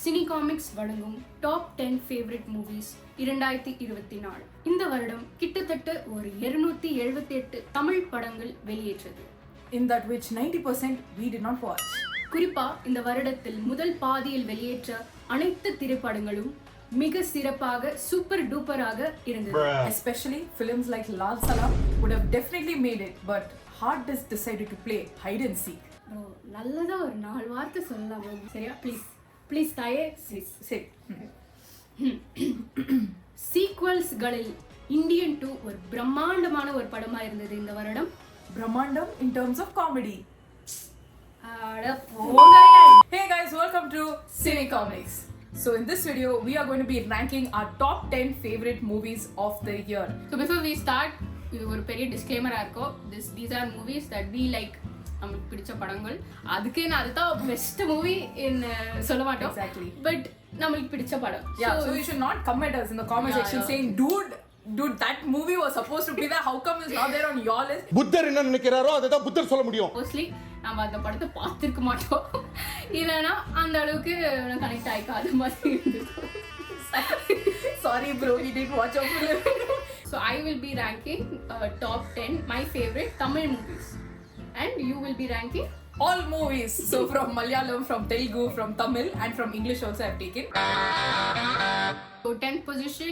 Cine comics வழங்கும் top 10 favourite movies 2024. இந்த வருடம் கிட்டத்தட்ட ஒரு 278 தமிழ் படங்கள் வெளியேற்றது. In that which 90% we did not watch. குறிப்பா இந்த வருடத்தில் முதல் பாதியில் வெளியேற்ற அனைத்து திரைப்படங்களும் மிக சிறப்பாக சூப்பர் டூப்பராக இருந்தது. Especially films like Lal Salam would have definitely made it, but hard disk decided to play hide and seek. நல்லதா ஒரு 4 வார்த்தை சொல்லலாம் சரியா? ப்ளீஸ் தாயே சரி. சீக்வல்ஸ்களில் இந்தியன் 2 ஒரு பிரம்மாண்டமான ஒரு படமா இருந்தது இந்த வருடம். பிரம்மாண்டம் in terms of comedy. Hey guys, welcome to Cine Comics. So in this video we are going to be ranking our top 10 favorite movies of the year. So before we start, இது ஒரு பெரிய டிஸ்க்ளைமரா இருக்கும். These are movies that we like. நமக்கு பிடிச்ச படங்கள், அதுக்கே நான் அதுதான் பெஸ்ட் மூவி சொல்ல மாட்டோம். Exactly. பட் நமக்கு பிடிச்ச படம். So you should not comment us in the comment section saying dude that movie was supposed to be there, how come it's not there on your list? புத்தர் என்ன நினைக்கிறாரோ அதுதான் புத்தர் சொல்ல முடியும். Mostly நம்ம அந்த படத்தை பார்த்திருக்க மாட்டோம், இல்லைன்னா அந்த அளவுக்கு கனெக்ட் ஆயிக்காத மாதிரி இருந்துக்கும். Sorry bro, we didn't watch a film. So I will be ranking top 10 my favorite Tamil movies, and you will be ranking all movies. So from Malayalam, from Telugu, from Tamil, and from English also I've taken. So 10th position,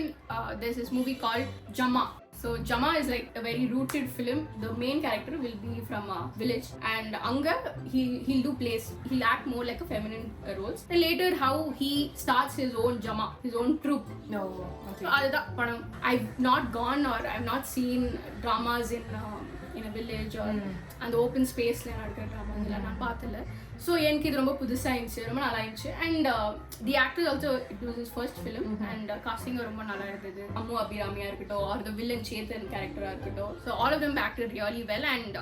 there's this movie called Jamama. So Jamama is like a very rooted film. The main character will be from a village, and Anga he'll do plays. He'll act more like a feminine roles. And later how he starts his own Jama, his own troupe. No, okay. So adha padam. I've not gone or I've not seen dramas in a village or and the open space la nadakra dramas illa நான் பார்த்தல. So எனக்கு இது ரொம்ப புதுசா இருந்துச்சு, ரொம்ப நல்லா இருந்துச்சு. And the actor also, it was his first film, and casting ரொம்ப நல்லா இருந்தது. அம்மு அபிராமியா இருக்கட்டும் or the villain சேத்தன் கேரக்டரா இருக்கட்டும், so all of them acted really well, and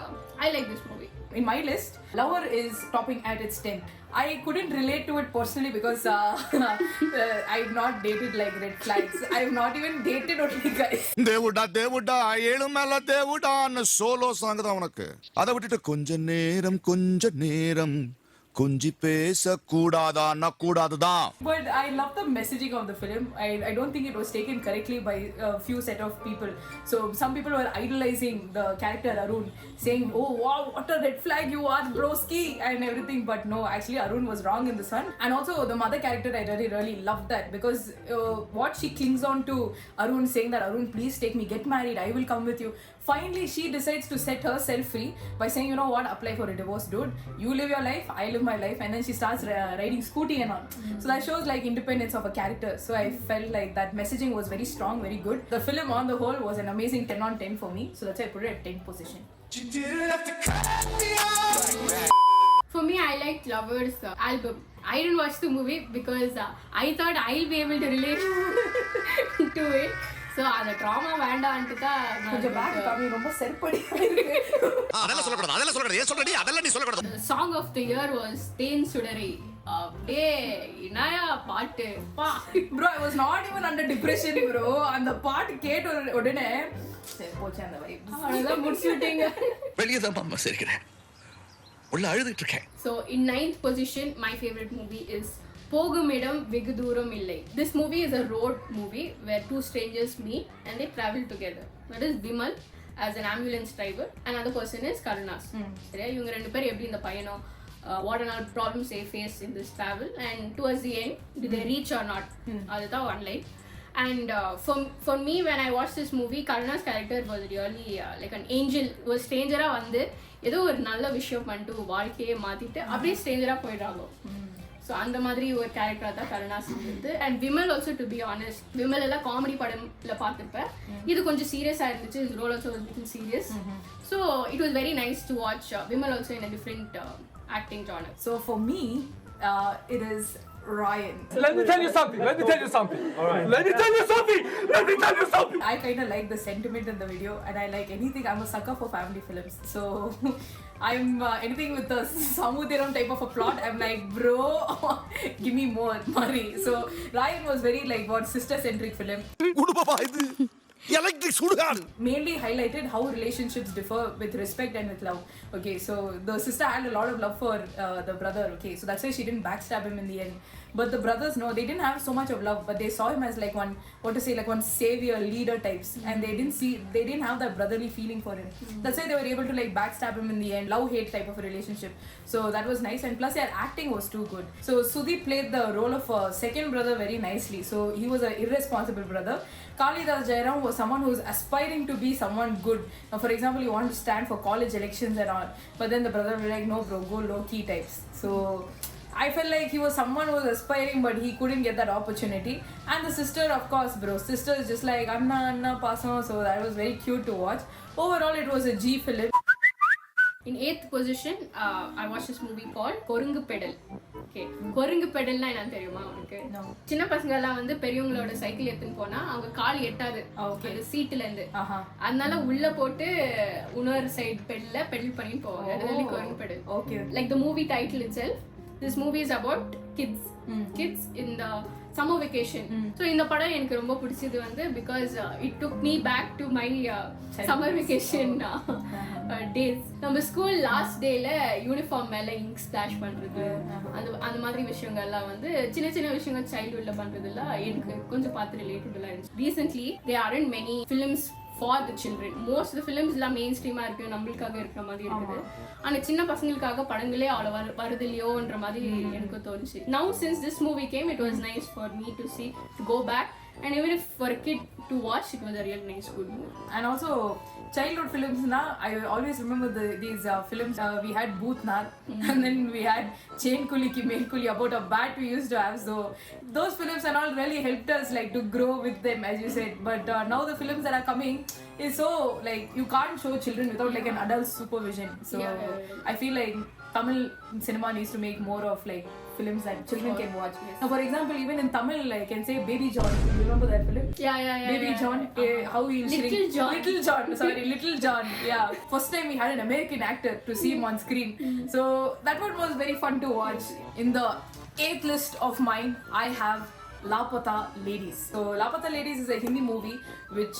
I like this movie. In my list, Lover is topping at its 10. I couldn't relate to it personally because I've not dated like red flags. I've not even dated only guys. தேவுடா ஏழு மேல தேவுடான்னு solo song தான் உனக்கு. அதை விட்டுட்டு கொஞ்ச நேரம் கொஞ்சி பேச கூடாதான்னா கூடாதுதான். But I love the messaging of the film. I don't think it was taken correctly by a few set of people. So some people were idolizing the character Arun, saying, "Oh wow, what a red flag you are, broski," and everything. But no, actually Arun was wrong in the son. And also the mother character, I really loved that because what she clings on to Arun, saying that Arun, please take me, get married, I will come with you. Finally she decides to set herself free by saying, you know what, apply for a divorce, dude. You live your life, I live my life. And then she starts riding scooty and all. So that shows like independence of a character. So I felt like that messaging was very strong, very good. The film on the whole was an amazing 10 on 10 for me. So that's why I put it at 10th position. For me, I liked Lover's album. I didn't watch the movie because I thought I'll be able to relate to it. So அந்த drama வேண்டாம்னு தான் கொஞ்சம் back காமி ரொம்ப செர்படி அதெல்லாம் சொல்லக்கூடாது ஏன் சொல்றடி அதெல்லாம் நீ சொல்லக்கூடாது. The song of the year was தேன் சுடரை. என்னயா பாட்டு பா bro, I was not even under depression bro. அந்த பாட்டு கேட்ட உடனே சரி போச்சு அந்த வைப். அவ்வளவுதான் முடிச்சுட்டீங்க. வெளியே தான் மாமா சிரிக்கிறேன், உள்ள அழுதுட்டு இருக்கேன். So in 9th position, my favorite movie is போகுமிடம் வெகு தூரம் இல்லை. This movie is a road movie where two strangers meet and they travel together. That is Vimal as an ambulance driver, and another person is Karunas. சரியா? இவங்க ரெண்டு பேரும் எப்படி இந்த பயணம், what are all problems they face in this travel, and towards the end do they reach or not, அதுதான் one line. And for me, when I watched this movie, Karuna's character was really like an angel. ஒரு ஸ்ட்ரேஞ்சரா வந்து ஏதோ ஒரு நல்ல விஷயம் பண்ணிட்டு வாழ்க்கையை மாத்திட்டு அப்படியே ஸ்ட்ரேஞ்சரா போயிடுறாங்க. ஸோ அந்த மாதிரி ஒரு கேரக்டராக தான் கருணாஸ் இருந்தது. And Vimal also, to be honest, Vimal எல்லாம் காமெடி படம்ல பார்த்துருப்பேன், இது கொஞ்சம் சீரியஸாக இருந்துச்சு. Is role also was little serious. So it was very nice to watch Vimal also in a different acting genre. So for me, it is Ryan. Let me tell you something. All right. Let me tell you something. I kind of like the sentiment in the video, and I like anything. I'm a sucker for family films. So I'm anything with the Samudiram type of a plot, I'm like, bro, give me more money. So Ryan was very like what sister centric film. Electric சுடுகாடு. Mainly highlighted how relationships differ with respect and with love. Okay, so the sister had a lot of love for the brother. Okay, so that's why she didn't backstab him in the end. But the brothers, no, they didn't have so much of love, but they saw him as like one, like one savior, leader types, and they didn't have that brotherly feeling for him. That's why they were able to like backstab him in the end, love-hate type of a relationship. So that was nice, and plus their acting was too good. So Sudeep played the role of a second brother very nicely. So he was an irresponsible brother. Kalidas Jairam was someone who was aspiring to be someone good. Now, for example, he wanted to stand for college elections and all, but then the brother was like, no bro, go low-key types. So I felt like he was someone who was aspiring, but he couldn't get that opportunity. And the sister, of course, bro. Sister is just like Anna Pasam, so that was very cute to watch. Overall, it was a G film. In 8th position, I watched this movie called Korungu Pedal. Okay, Korungu Pedal na enna theriyuma unakku? No. சின்ன பசங்க எல்லாம் வந்து பெரியவங்களோட cycle எடுத்துன்னு போனா அவங்க கால் எட்டாது அந்த சீட்ல இருந்து. அதனால உள்ள போட்டு இன்னொரு சைடு பெடல் பண்ணி போவாங்க. அதுதான் Korungu Pedal. Okay. Like the movie title itself, this movie is about kids in the summer vacation. So இந்த படம் எனக்கு ரொம்ப பிடிச்சது வந்து because it took me back to my summer vacation days. நம்ம ஸ்கூல் லாஸ்ட் டேல யூனிஃபார்ம் மேல ink splash பண்றது அந்த மாதிரி விஷயங்கள்லாம் வந்து சின்ன சின்ன விஷயங்கள் சைல்ட்ஹுட்ல பண்றதுல எனக்கு கொஞ்சம் பார்த்து ரிலேட்டபிளா இருந்துச்சு. Recently there aren't many films for the children. Most of the films எல்லாம் மெயின் ஸ்ட்ரீமா இருக்கு, நம்மளுக்காக இருக்கிற மாதிரி இருக்குது. ஆனா சின்ன பசங்களுக்காக படங்களே அவ்வளவு வருது இல்லையோன்ற மாதிரி எனக்கு தோணுச்சு. Now since this movie came, it was nice for me to see, to go back, and even if for a kid to watch, it was a real nice good movie. And also childhood films na, I always remember these films. We had Bhootnath, and then we had Chain Kuli Ki Main Kuli, about a bat we used to have. So those films and all really helped us like to grow with them, as you said. But now the films that are coming is so like you can't show children without like an adult supervision. So I feel like Tamil cinema needs to make more of like films that children can watch. Now, for example, even in Tamil, I can say Baby John. You remember that film? Yeah. Baby John. How he Little John. Little John. Yeah. First time we had an American actor to see him on screen. So that one was very fun to watch. In the 8th list of mine, I have Lapata Ladies. So Lapata Ladies is a Hindi movie which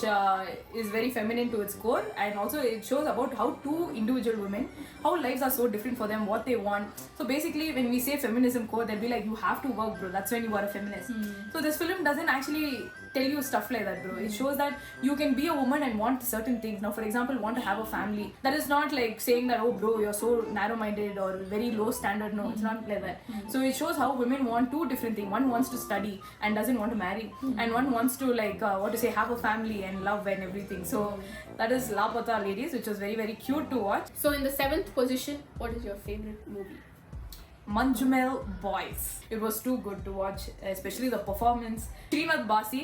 is very feminine to its core, and also it shows about how two individual women, how lives are so different for them, what they want. So basically when we say feminism core, they'll be like, you have to work bro, that's when you are a feminist. So this film doesn't actually tell you stuff like that bro. It shows that you can be a woman and want certain things. Now for example, want to have a family. That is not like saying that, oh bro, you're so narrow minded or very low standard. No, it's not like that. So it shows how women want two different things. One wants to study and doesn't want to marry, and one wants to like have a family and love and everything. So that is Lapata Ladies, which was very very cute to watch. So in the 7th position, what is your favorite movie? Manjumel Boys. It was too good to watch, especially the performance. Srinath Basi,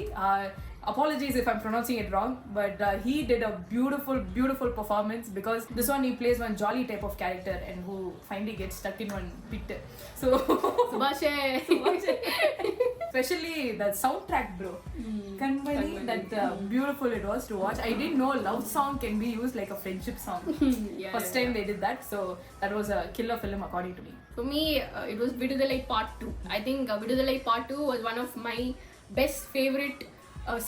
apologies if I'm pronouncing it wrong, but he did a beautiful performance, because this one he plays one jolly type of character and who finally gets stuck in one pit. So Subhashe. Especially the soundtrack bro. Kanmani, that beautiful it was to watch. I didn't know love song can be used like a friendship song. First time they did that, so that was a killer film according to me. For me, it was Vidudalai Part 2. I think Vidudalai Part 2 was one of my best favorite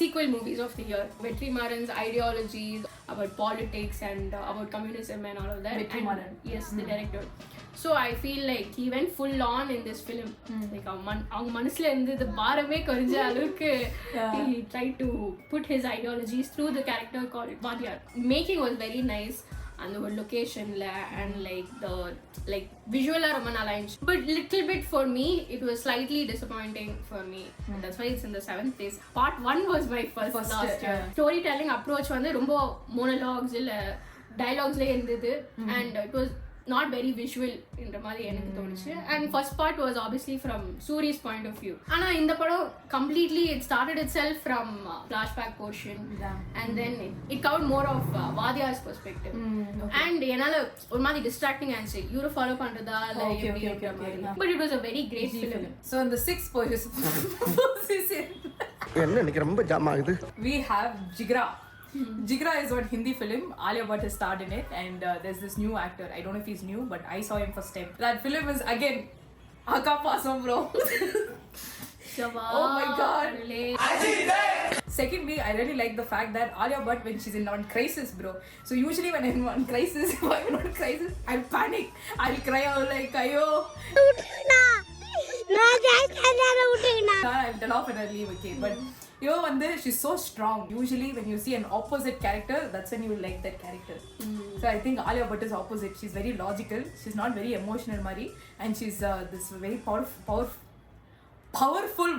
sequel movies of the year. Vetrimaran's ideologies about politics and about communism and all of that. Vetrimaran. Yes, the director. So I feel like he went full on in this film. Like அவங்க மனசுல இருந்து the பாரமே குறைஞ்ச அளவுக்கு he tried to put his ideologies through the character called Vadiyar. Making was very nice. And the location and like the visual ரொம்ப நல்லா இருந்துச்சு. But little bit for me it was slightly disappointing for me. That's why it's in the 7th place. Part 1 was my first last year. Storytelling approach வந்து ரொம்ப monologues இல்ல dialoguesல இருந்தது, and it was not very visual என்ற மாதிரி எனக்கு தோணுச்சு. And first part was obviously from Suri's point of view. ஆனா இந்த படம் completely it started itself from flashback portion, and then it covered more of Vadiyar's perspective. And என்னால ஒரு மாதிரி distracting ஆச்சு, இவரை ஃபாலோ பண்றதா இல்ல எப்படி இருக்கிற மாதிரி. But it was a very great film. So in the 6th position என்ன இன்னைக்கு ரொம்ப ஜாம் ஆகுது. we have Jigra. Jigra is one Hindi film. Alia Bhatt has starred in it, and there's this new actor. I don't know if he's new, but I saw him first time. That film is again Akka Pasam bro. Oh my god. Secondly, I really like the fact that Alia Bhatt, when she's in one crisis, bro. So usually when I'm in one crisis, I'll panic. I'll cry out like, ayo. I'll tell off and I'll leave, okay. But she's so strong. Usually when you see an opposite character, that's when you will like that character. So I think Alia Bhatt is opposite. She's very logical. She's not very emotional, Mari. And she's this very powerful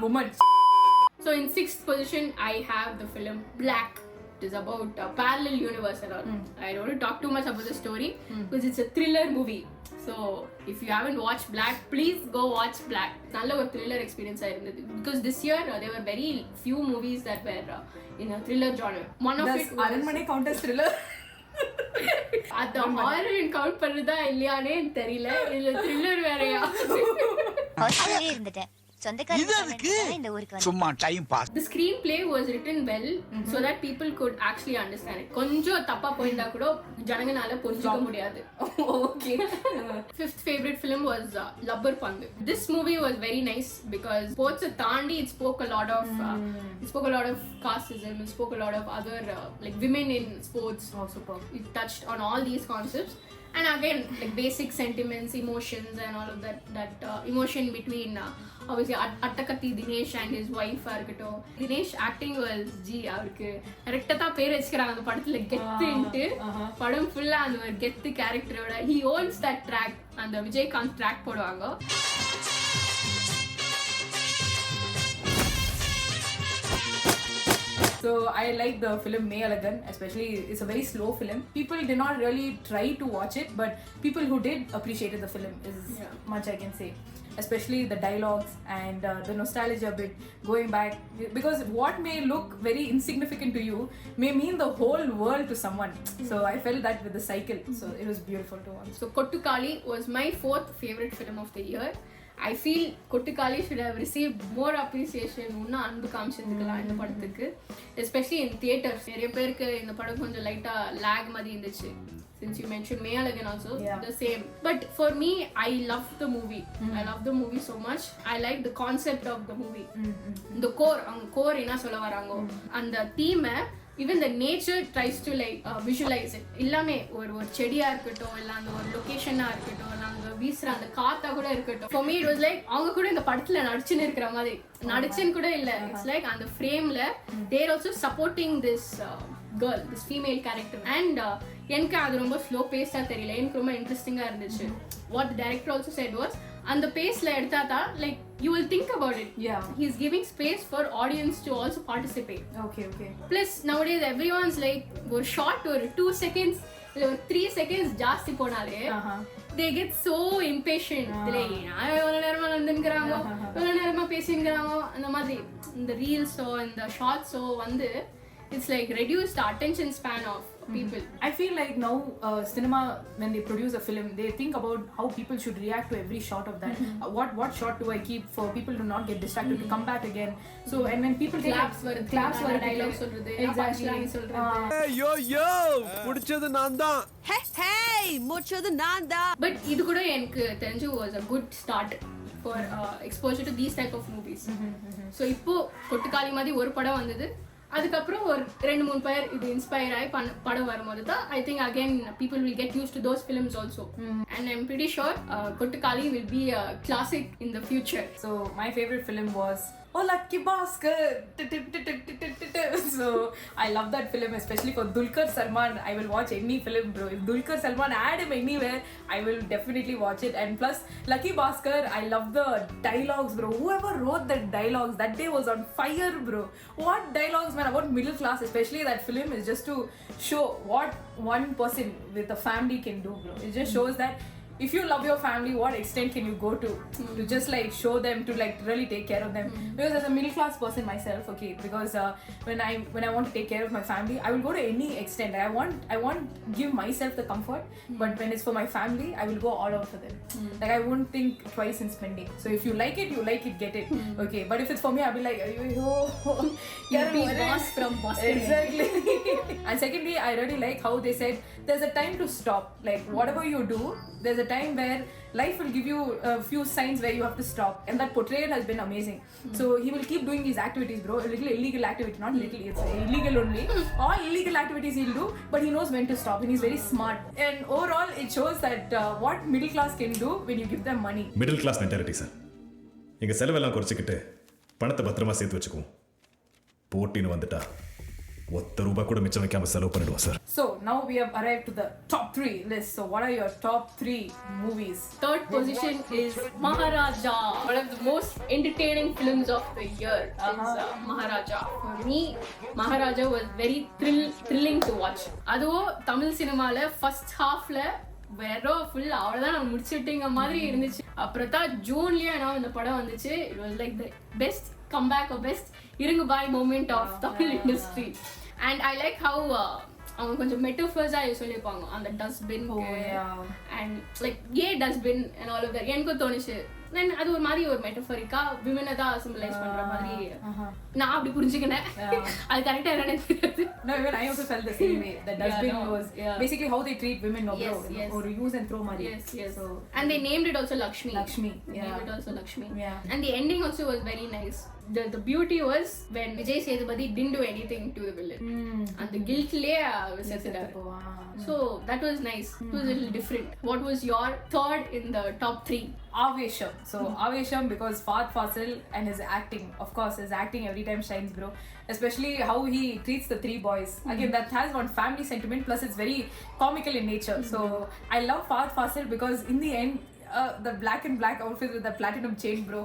woman. So in 6th position, I have the film Black. It is about a parallel universe and all. I don't want to talk too much about the story because it's a thriller movie. So if you haven't watched Black, please go watch Black. Nalla or thriller experience because this year there were very few movies that were in a thriller genre. One of it was Aranmane count as thriller. அந்த horror count பண்ணுதா இல்லையானே தெரியல. இல்ல thriller வேறயா? ஹாஸ்டல்லே இருந்துட்டேன். சும்மா time pass. The screenplay was written well so that people could actually understand it. கொஞ்சம் தப்பா போயிருந்தா கூட ஜனங்கனால புரிஞ்சுக்க முடியாது. Okay. 5th favorite film was Labbar Pandu. This movie was very nice because sports தாண்டி it spoke a lot of casteism, it spoke a lot of other like women in sports. Oh, super. It touched on all these concepts. And again, like basic sentiments, emotions, and all of that emotion between obviously Attakati Dinesh and his wife Arkato. Dinesh acting was அவருக்கு கரெக்டா தான் பேர் வச்சுக்கிறாங்க அந்த படத்துல கெத்துன்ட்டு. படம் ஃபுல்லா அந்த ஒரு கெத்து கேரக்டரோட he owns that track. அந்த விஜயகாந்த் ட்ராக் போடுவாங்க. So I like the film Mayalagan, especially it's a very slow film. People did not really try to watch it, but people who did appreciated the film is much I can say. Especially the dialogues and the nostalgia bit going back, because what may look very insignificant to you may mean the whole world to someone. So I felt that with the cycle. So it was beautiful to watch. So Kottukali was my 4th favorite film of the year. I feel Kottukali should have received more appreciation. இன்னும் அன்பு காமிச்சிருக்கலாம் இந்த படத்துக்கு, especially in theaters. நிறைய பேருக்கு இந்த படம் கொஞ்சம் லைட்டா lag மாதிரி இருந்துச்சு. Since you mentioned Mayalagan also, the same. But for me, I love the movie. I love the movie so much. I like the concept of the movie. The core என்ன சொல்ல வராங்க அந்த theme, even the nature tries to like visualize it. எல்லாமே ஒரு செடியா இருக்கட்டும், இல்ல அந்த ஒரு லொகேஷனா இருக்கட்டும், இல்ல அங்க வீசுற அந்த காத்தா கூட இருக்கட்டும். For me it was like அவங்க கூட இந்த படத்துல நடிச்சுன்னு இருக்கிற மாதிரி. நடிச்சுன்னு கூட இல்ல, it's like அந்த frameல they are also supporting this girl, this female character. And எனக்கு அது ரொம்ப ஸ்லோ பேஸா தெரியல, எனக்கு ரொம்ப இன்ட்ரெஸ்டிங்கா இருந்துச்சு. What the director also said was அந்த பேஸ்ல எடுத்தாதா like you will think about it. He's giving space for audience to also participate. Okay. Plus nowadays everyone's like ஒரு short ஒரு 2 seconds இல்ல ஒரு 3 seconds ஜாஸ்தி போனாலே they get so impatient. like எவ்வளவு நேரமா வந்துங்கறாங்க, எவ்வளவு நேரமா பேசிங்கறாங்க, அந்த மாதிரி இந்த ரீல்ஸோ இந்த ஷார்ட்ஸோ வந்து it's like reduce the attention span of people. I feel like now cinema, when they produce a film, they think about how people should react to every shot of that. What shot do I keep for people to not get distracted, to come back again. So and when people claps வருது, dialogue சொல்றது, punchline சொல்றது. yo முடிச்சது நான் தான். hey முடிச்சது நான் தான். But இது கூட எனக்கு தெரிஞ்சு was a good start for exposure to these type of movies. So இப்போ கொட்டுக்காளி மாதிரி ஒரு படம் வந்தது, அதுக்கப்புறம் ஒரு 2-3 பேர் இது இன்ஸ்பயர் ஆகி படம் வரும்போது தான் I think again people will get used to those films also. And I'm pretty sure Kottukali will be a classic in the future. So my favorite film was Lucky Bhaskar. So I love that film, especially for Dulquer Salman. I will watch any film, bro. If Dulquer Salman add him anywhere, I will definitely watch it. And plus Lucky Bhaskar, I love the dialogues, bro. Whoever wrote the dialogues that day was on fire, bro. What dialogues, man, about middle class, especially that film is just to show what one person with a family can do, bro. It just shows that if you love your family, what extent can you go to just like show them, to like really take care of them. Because as a middle class person myself, okay, because when I want to take care of my family, I will go to any extent. I want give myself the comfort, but when it's for my family, I will go all out for them. Like I won't think twice in spending. So if you like it, get it. Okay, but if it's for me, I'll be like, You'll be boss from Boston. Exactly. And secondly, I really like how they said there's a time to stop. Like whatever you do, there's a a time where life will give you a few signs where you have to stop, and that portrayal has been amazing. So he will keep doing these activities, bro. A little illegal activity, not little, it's illegal only. All illegal activities he'll do, but he knows when to stop, and he's very smart. And overall it shows that what middle class can do when you give them money. Middle class mentality sir. எங்கள் செலவெல்லாம் குறைச்சிக்கிட்டு பணத்தை பத்திரமா சேர்த்து வச்சுக்குவோம். போட்டின்னு வந்துட்டா ஒத்த ரூபா கூட மிச்சம் வைக்காம செலவு பண்ணிடுவோம் sir. So now we have arrived to the top 3 list. So what are your top 3 movies? Third position is Maharaja, one of the most entertaining films of the year. Is Maharaja. For me, Maharaja was very thrilling to watch. அதுவோ தமிழ் சினிமால first halfல வேற full அவ்வளோதான் நான் முடிச்சுட்டேங்க மாதிரி இருந்துச்சு. அப்புறம் தான் ஜூன்லயே நான் இந்த படம் வந்துச்சு. It was like the best comeback or best இருங்க பாய் moment of Tamil industry. And I like how அவங்க கொஞ்சம் மெட்டஃபர்ஸா சொல்லியிருப்பாங்க அந்த dustbin and like dustbin and all of that எனக்கு தோணுச்சு. தென் அது ஒரு மாதிரி ஒரு மெட்டஃபரிக்கா விமனை தான் சிம்பிளைஸ் பண்ற மாதிரி நான் அப்படி புரிஞ்சுக்கினேன். அது கரெக்டா என்னன்னு தெரியாது. No, even I also felt the same way. The dustbin was basically how they treat women, no, bro. Yes. Or use and throw money. Yes. So, and they named it also Lakshmi. Named it also Lakshmi. Yeah. And the ending also was very nice. The beauty was when Vijay Sethupathi didn't do anything to the villain. And the guilt lay so that was nice. It was a little different. What was your third in the top 3? Avesham. So Avesham because Fahad Fasil and his acting, of course, his acting every time shines, bro. Especially how he treats the 3 boys. Again, that has one family sentiment, plus it's very comical in nature. So I love Fahad Fasil because in the end, the black and black outfit with the platinum chain, bro.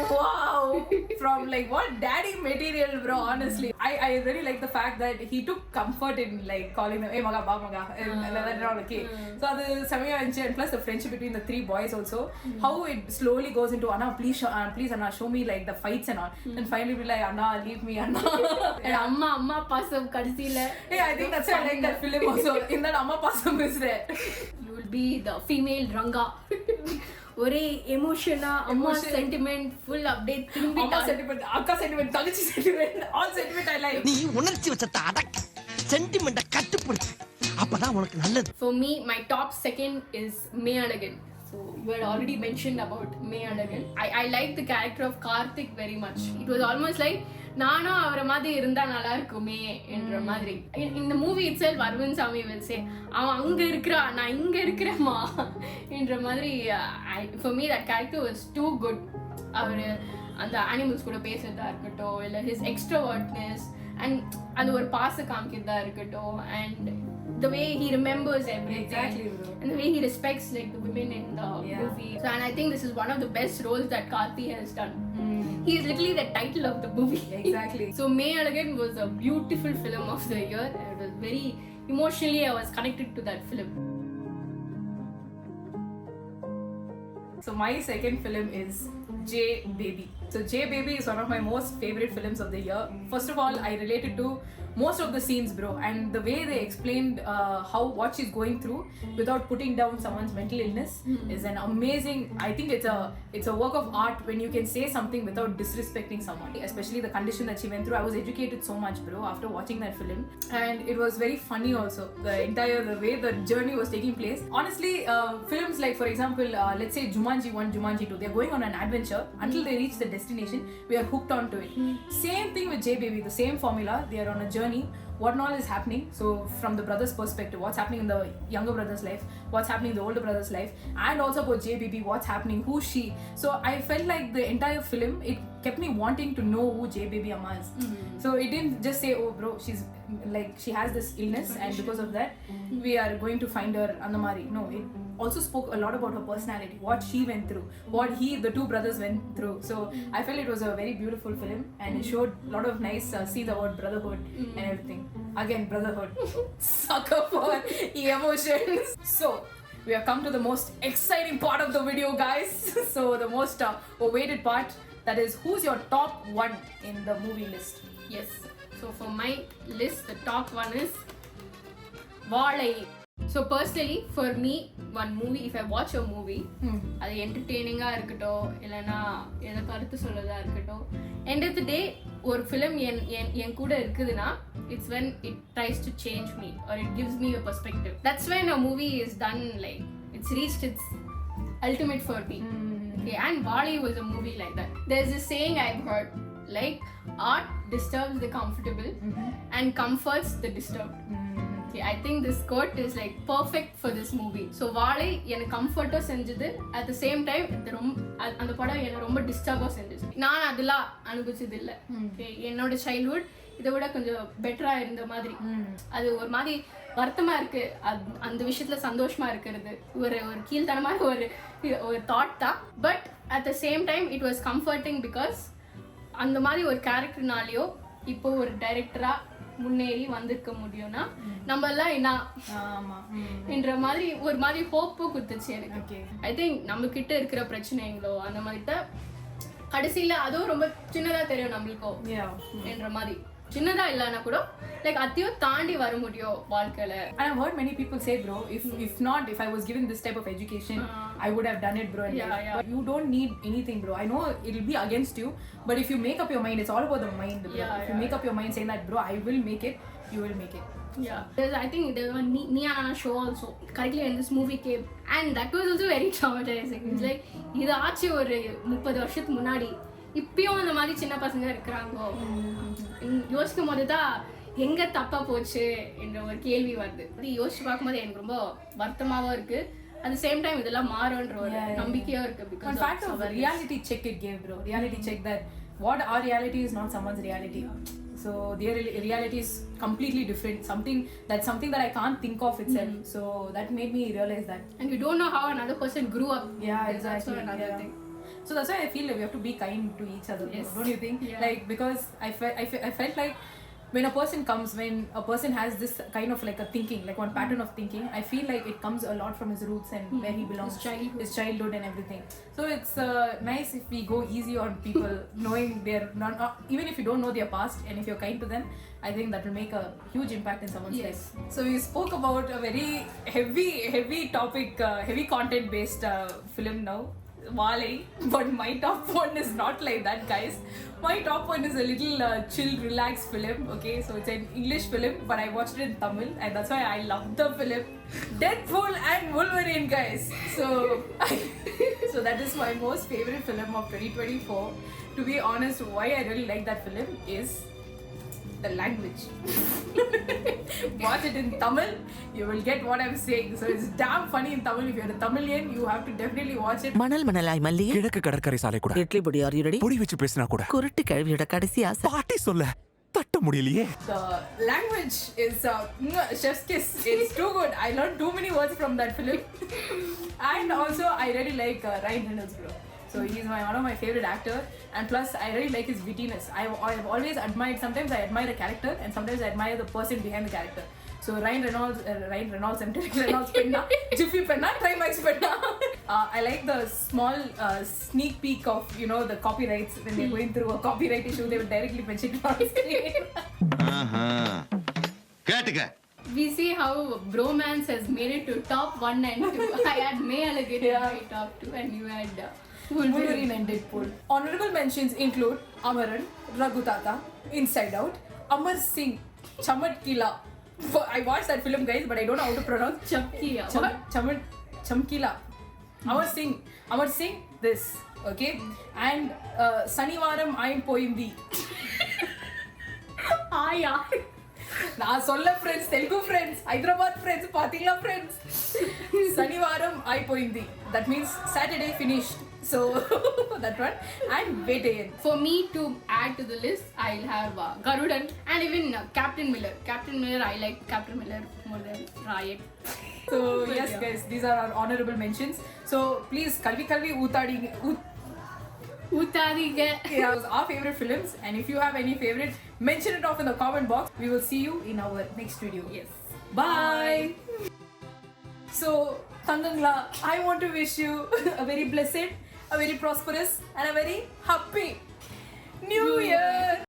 Wow! From like what daddy material, bro. Honestly, I really like the fact that he took comfort in like calling them, "Hey, maga, ba, maga," and that all okay. So the Samaya and plus the friendship between the 3 boys also, how it slowly goes into Anna, please Anna, show me like the fights and all, and finally be like, Anna, leave me, Anna. And amma pasam kadisila. Hey, I think that's why I like that film also. In that amma pasam is there. You will be the female Ranga. ஒரே எமோஷனா அம்மா sentiment full update திரும்பி அம்மா sentiment அக்கா sentiment தங்கச்சி sentiment all sentiment I like. நீ உணர்ச்சி வச்சத அடக்க சென்டிமெண்ட கட்டுப்படுத்து அப்பதான் உனக்கு நல்லது. For me, my top second is Meyyalagan. So you had already mentioned about Meyyalagan. I like the character of Karthik very much. It was almost like நானும் அவரை மாதிரி இருந்தா நல்லா இருக்குமே என்ற மாதிரி. In the movie itself, Arvind Sami will say, அவன் அங்க இருக்கிறா நான் இங்க இருக்கிறேம்மா என்ற மாதிரி. For me that character was too good. அவர் அந்த அனிமல்ஸ் கூட பேசுறதா இருக்கட்டும், இல்லை his extrovertness and அது ஒரு பாச காமிக்கிறதா இருக்கட்டும், and the way he remembers everything. Exactly, bro. And the way he respects like the women in the movie. So, and I think this is one of the best roles that Karthi has done. He is literally the title of the movie. Exactly. So Meyyalagan was a beautiful film of the year. It was very emotionally I was connected to that film. So my second film is J Baby. So J Baby is one of my most favorite films of the year. First of all, I related to most of the scenes, bro, and the way they explained what she's going through without putting down someone's mental illness is an amazing. I think it's a work of art when you can say something without disrespecting someone, especially the condition that she went through. I was educated so much, bro, after watching that film, and it was very funny also. The way the journey was taking place. Honestly, films like, for example, let's say Jumanji 1, Jumanji 2, they're going on an adventure until they reach the destination. We are hooked onto it. Same thing with J Baby, the same formula. They are on a journey. What all is happening, so from the brother's perspective, what's happening in the younger brother's life, what's happening in the older brother's life, and also for JBB, what's happening, who's she. So I felt like the entire film, it kept me wanting to know who JBB Amma is. So it didn't just say, oh bro, she's like, she has this illness and because of that we are going to find her Andamari. No, it also spoke a lot about her personality, what she went through, what the 2 brothers went through. So I felt it was a very beautiful film, and it showed a lot of nice scenes about brotherhood and everything. Again, brotherhood. Sucker for emotions. So we have come to the most exciting part of the video, guys. So the most awaited part, that is, who's your top 1 in the movie list? Yes. So for my list, the top 1 is Vaalai. So personally, for me, one movie, if I watch a movie, அது என்டர்டெய்னிங்காக இருக்கட்டும், இல்லைனா எதை கருத்து சொல்லதா இருக்கட்டும், end of the day ஒரு film என் கூட இருக்குதுன்னா, it's when it tries to change me or it gives me a perspective. That's when a movie is done like it's reached its ultimate for me. Okay, and Wally was a movie like that. There's this saying I've heard, like, art disturbs the comfortable and comforts the disturbed. Okay, I think this quote is like perfect for this movie. So Wally எனக்கு கம்ஃபர்ட்டோ செஞ்சது, at the same time அந்த படம் என்ன ரொம்ப டிஸ்டர்போ செஞ்சது. நான் அதெல்லாம் அனுபவிச்சது இல்லை. என்னோட சைல்ட்ஹுட் இதை விட கொஞ்சம் பெட்டரா இருந்த மாதிரி. அது ஒரு மாதிரி வருத்தமா இருக்கு. அந்த விஷயத்துல சந்தோஷமா இருக்கிறது ஒரு கீழ்த்தனமான ஒரு தாட் தான். But at the same time it was comforting because அந்த மாதிரி ஒரு கேரக்டர்னாலேயோ இப்போ ஒரு டைரக்டரா முன்னேறி வந்திருக்க முடியும்னா நம்ம எல்லாம் என்ன என்ற மாதிரி ஒரு மாதிரி ஹோப்பும் கொடுத்துச்சு எனக்கு. ஐ திங்க் நம்ம கிட்ட இருக்கிற பிரச்சனைங்களோ அந்த மாதிரி தான் கடைசியில அதுவும் ரொம்ப சின்னதா தெரியும் நம்மளுக்கோ என்ற மாதிரி. சின்னதா இல்லைன்னா கூட லைக் அத்தையும் தாண்டி வர முடியும் வாழ்க்கையில. And I've heard many people say, bro, if I was given this type of education, I would have done it, bro. But you don't need anything, bro. I know it'll be against you, but if you make up your mind, it's all about the mind, bro. If you make up your mind saying that, bro, I will make it, you will make it. I think there was a Niana show also correctly when this movie came, and that was also very traumatizing. It's like இது ஆச்சு ஒரு 30 வருஷத்துக்கு முன்னாடி, இப்பயும் அந்த மாதிரி சின்ன பசங்க இருக்கிறாங்க. யோசிக்கும் போது தான் எங்க தப்பா போச்சு என்ற ஒரு கேள்வி வருது. அது யோசிச்சு பார்க்கும்போது எனக்கு ரொம்ப வருத்தமாவும் இருக்கு. at the same time இதெல்லாம் மாறும்ன்ற ஒரு நம்பிக்கையா இருக்கு. because in fact of a reality check it gave, bro. Reality check that what our reality is not someone's reality. So their reality is completely different, something that I can't think of itself. So that made me realize that, and you don't know how another person grew up. Exactly. That's another thing. So that's why I feel like we have to be kind to each other. Don't you think? Like, because I felt like when a person has this kind of like a thinking, like one pattern of thinking, I feel like it comes a lot from his roots and where he belongs, his childhood and everything. So it's nice if we go easy on people, knowing they're not even if you don't know their past, and if you're kind to them, I think that will make a huge impact in someone's life. So we spoke about a very heavy topic, heavy content based film now, Wally, but my top one is not like that, guys. My top one is a little chill, relaxed film. Okay, so it's an English film, but I watched it in Tamil, and that's why I love the film. Deadpool and Wolverine, guys. So that is my most favorite film of 2024. To be honest, why I really like that film is the language. Watch it in Tamil, you will get what I'm saying. So it's damn funny in Tamil. If you're a Tamilian, you have to definitely watch it. மணல் மணலாய் மல்லி கிழக்கு கடற்கரை சாலை கூட இட்லி பொடி are you ready பொடி வச்சு பேசினா கூட குருட்டு கழுவியோட கடைசி ஆசை பாட்டி சொல்ல தட்ட முடியலையே. The language is chef's kiss. It's too good. I learned too many words from that film. And also I really like Ryan Reynolds, bro. So he's one of my favorite actors, and plus I really like his wittiness. I've always admired. Sometimes I admire a character, and sometimes I admire the person behind the character. So Ryan Reynolds, I'm telling Reynolds penna, Jiffy penna, Trimax penna. I like the small sneak peek of the copyrights when they're going through a copyright issue. They would directly mention it on screen. We see how bromance has made it to top 1 and 2. I had May Alligator in my top 2, and you had Wolverine and Deadpool. Honorable mentions include Amaran, Raghutata, Inside Out, Amar Singh, Chamatkila. I watched that film, guys, but I don't know how to pronounce Chamkila. Chamkila. Amar Singh, this, okay? And Sanivaram I'm Poindi. Aya. நான் சொல்ல friends, Telugu friends, Hyderabad friends, Pathila friends. Sanivaram I Poindi. That means Saturday finished. So that one. And Vedayan. For me to add to the list, I'll have Garudan and even Captain Miller. Captain Miller, I like Captain Miller more than Riot. So yes, guys, these are our honorable mentions. So please, Kalvi Utadiga. Yeah, those are our favorite films. And if you have any favorite, mention it off in the comment box. We will see you in our next video. Yes. Bye. So, Tangangla, I want to wish you a very blessed, a very prosperous, and a very happy New Year.